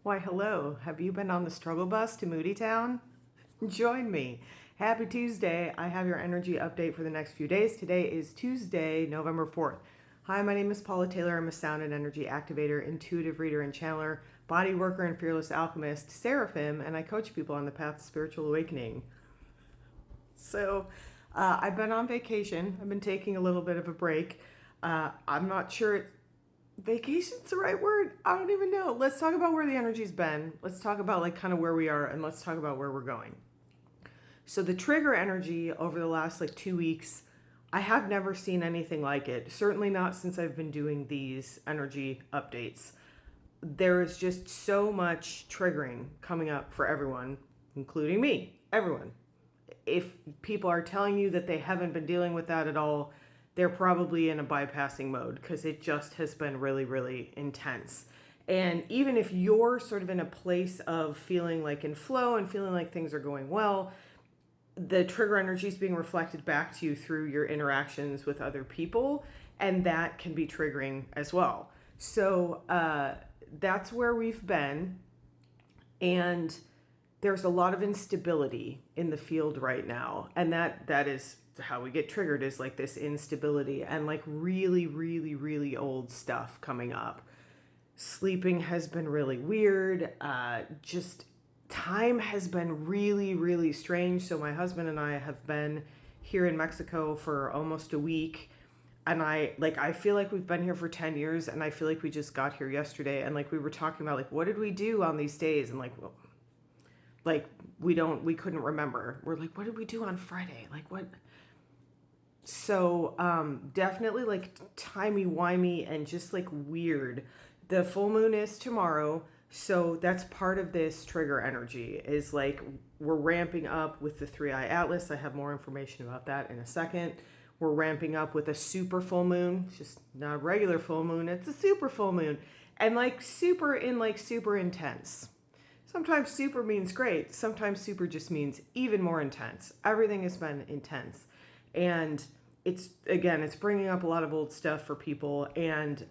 Why, hello. Have you been on the struggle bus to Moody Town? Join me. Happy Tuesday. I have your energy update for the next few days. Today is Tuesday, November 4th. Hi, my name is Paula Taylor. I'm a sound and energy activator, intuitive reader and channeler, body worker, and fearless alchemist, seraphim, and I coach people on the path to spiritual awakening. I've been on vacation. I've been taking a little bit of a break. I'm not sure vacation's the right word. I don't even know. Let's talk about where the energy's been. Let's talk about like kind of where we are, and let's talk about where we're going. So the trigger energy over the last like 2 weeks, I have never seen anything like it. Certainly not since I've been doing these energy updates. There is just so much triggering coming up for everyone, including me, everyone. If people are telling you that they haven't been dealing with that at all, they're probably in a bypassing mode because it just has been really, really intense. And even if you're sort of in a place of feeling like in flow and feeling like things are going well, the trigger energy is being reflected back to you through your interactions with other people, and that can be triggering as well. So that's where we've been, and there's a lot of instability in the field right now, and that is how we get triggered, is like this instability and like really, really, really old stuff coming up. Sleeping has been really weird. Just time has been really, really strange. So my husband and I have been here in Mexico for almost a week. And I feel like we've been here for 10 years, and I feel like we just got here yesterday. And like we were talking about like, what did we do on these days? And we couldn't remember. We're like, what did we do on Friday? Like what? So definitely like timey-wimey and just like weird. The full moon is tomorrow. So that's part of this trigger energy, is like we're ramping up with the 3-eye atlas. I have more information about that in a second. We're ramping up with a super full moon. It's just not a regular full moon. It's a super full moon. And like super intense. Sometimes super means great. Sometimes super just means even more intense. Everything has been intense. And it's bringing up a lot of old stuff for people, and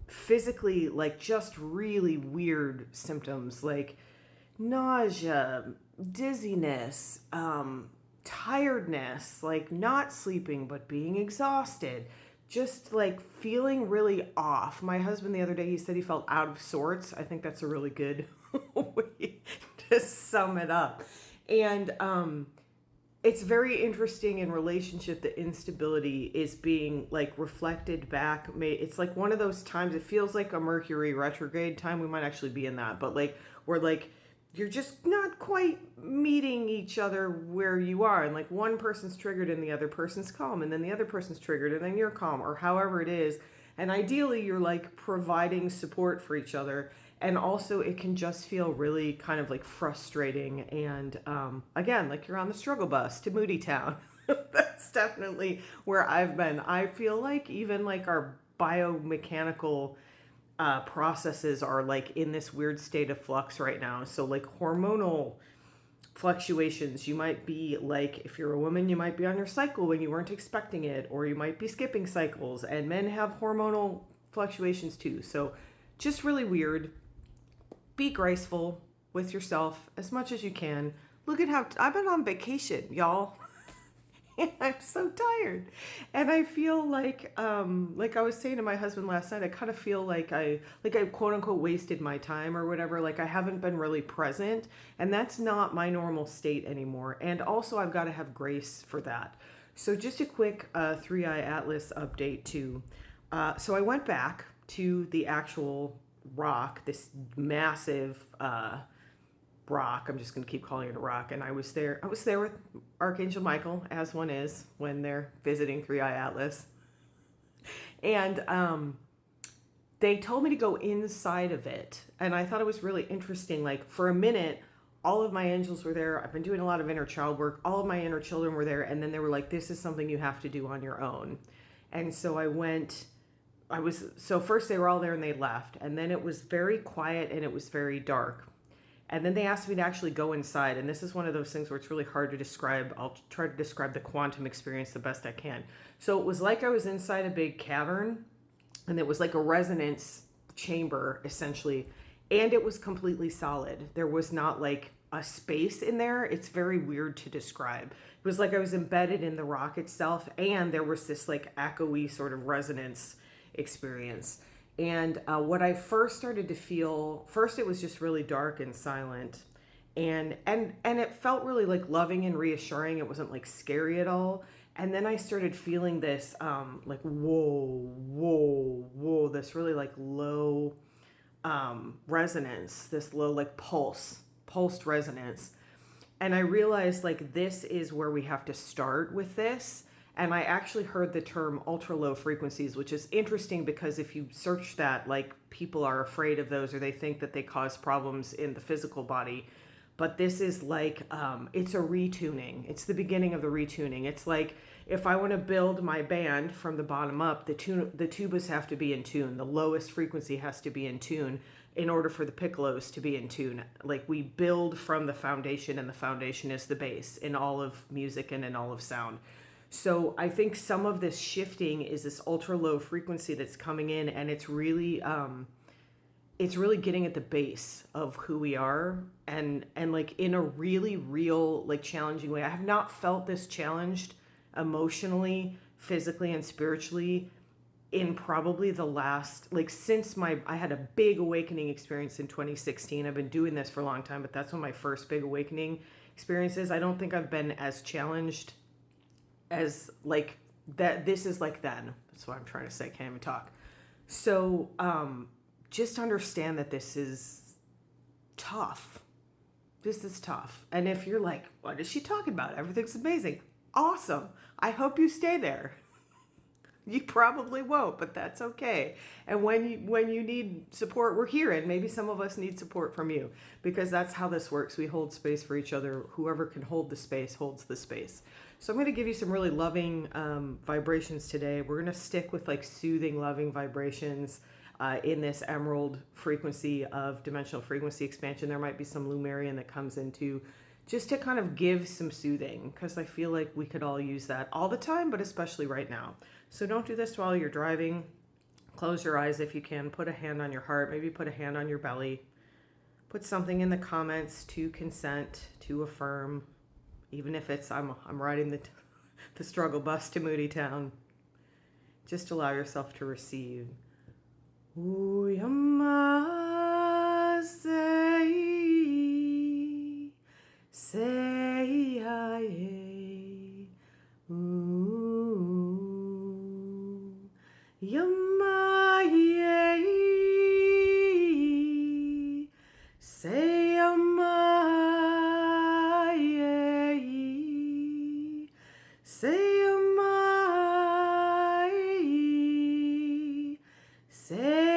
physically like just really weird symptoms like nausea, dizziness, tiredness, like not sleeping but being exhausted, just like feeling really off. My husband the other day, he said he felt out of sorts. I think that's a really good way to sum it up. And it's very interesting in relationship that instability is being like reflected back. It's like one of those times, it feels like a Mercury retrograde time. We might actually be in that, but like we're like you're just not quite meeting each other where you are, and like one person's triggered and the other person's calm, and then the other person's triggered and then you're calm, or however it is. And ideally you're like providing support for each other. And also it can just feel really kind of like frustrating. And again, like you're on the struggle bus to Moody Town. That's definitely where I've been. I feel like even like our biomechanical processes are like in this weird state of flux right now. So like hormonal fluctuations, you might be like, if you're a woman, you might be on your cycle when you weren't expecting it, or you might be skipping cycles, and men have hormonal fluctuations too. So just really weird. Be graceful with yourself as much as you can. Look at how I've been on vacation, y'all. And I'm so tired. And I feel like I was saying to my husband last night, I kind of feel like I quote unquote wasted my time or whatever. Like I haven't been really present, and that's not my normal state anymore. And also I've got to have grace for that. So just a quick 3-eye atlas update too. So I went back to the actual rock, this massive rock. I'm just going to keep calling it a rock. And I was there with Archangel Michael, as one is when they're visiting 3-eye atlas. And they told me to go inside of it. And I thought it was really interesting. Like for a minute, all of my angels were there. I've been doing a lot of inner child work. All of my inner children were there. And then they were like, this is something you have to do on your own. And so I went. So first they were all there and they left, and then it was very quiet and it was very dark. And then they asked me to actually go inside, and this is one of those things where it's really hard to describe. I'll try to describe the quantum experience the best I can. So it was like I was inside a big cavern, and it was like a resonance chamber essentially, and it was completely solid. There was not like a space in there. It's very weird to describe. It was like I was embedded in the rock itself, and there was this like echoey sort of resonance experience. And what I first started to feel, first it was just really dark and silent, and it felt really like loving and reassuring. It wasn't like scary at all. And then I started feeling this like whoa, whoa, whoa, this really like low resonance, this low like pulsed resonance. And I realized like this is where we have to start with this. And I actually heard the term ultra low frequencies, which is interesting because if you search that, like people are afraid of those or they think that they cause problems in the physical body. But this is like, it's a retuning. It's the beginning of the retuning. It's like if I want to build my band from the bottom up, the tubas have to be in tune. The lowest frequency has to be in tune in order for the piccolos to be in tune. Like we build from the foundation, and the foundation is the base in all of music and in all of sound. So I think some of this shifting is this ultra low frequency that's coming in, and it's really getting at the base of who we are, and like in a really real like challenging way. I have not felt this challenged emotionally, physically, and spiritually in probably the last, like since I had a big awakening experience in 2016. I've been doing this for a long time, but that's when my first big awakening experience is. I don't think I've been as challenged as like that. This is like then. That's what I'm trying to say. Can't even talk. So just understand that this is tough. This is tough. And if you're like, what is she talking about? Everything's amazing. Awesome. I hope you stay there. You probably won't, but that's okay. And when you need support, we're here. And maybe some of us need support from you, because that's how this works. We hold space for each other. Whoever can hold the space holds the space. So I'm going to give you some really loving vibrations today. We're going to stick with like soothing, loving vibrations in this emerald frequency of dimensional frequency expansion. There might be some Lumerian that comes into just to kind of give some soothing, because I feel like we could all use that all the time, but especially right now. So don't do this while you're driving. Close your eyes if you can. Put a hand on your heart. Maybe put a hand on your belly. Put something in the comments to consent, to affirm. Even if it's I'm riding the struggle bus to Moody Town. Just allow yourself to receive. Uyama say aye. Ooh, yama ye. Say yama ye. Say yama ye. Say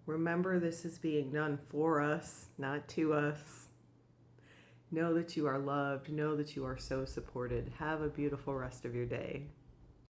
remember, this is being done for us, not to us. Know that you are loved. Know that you are so supported. Have a beautiful rest of your day.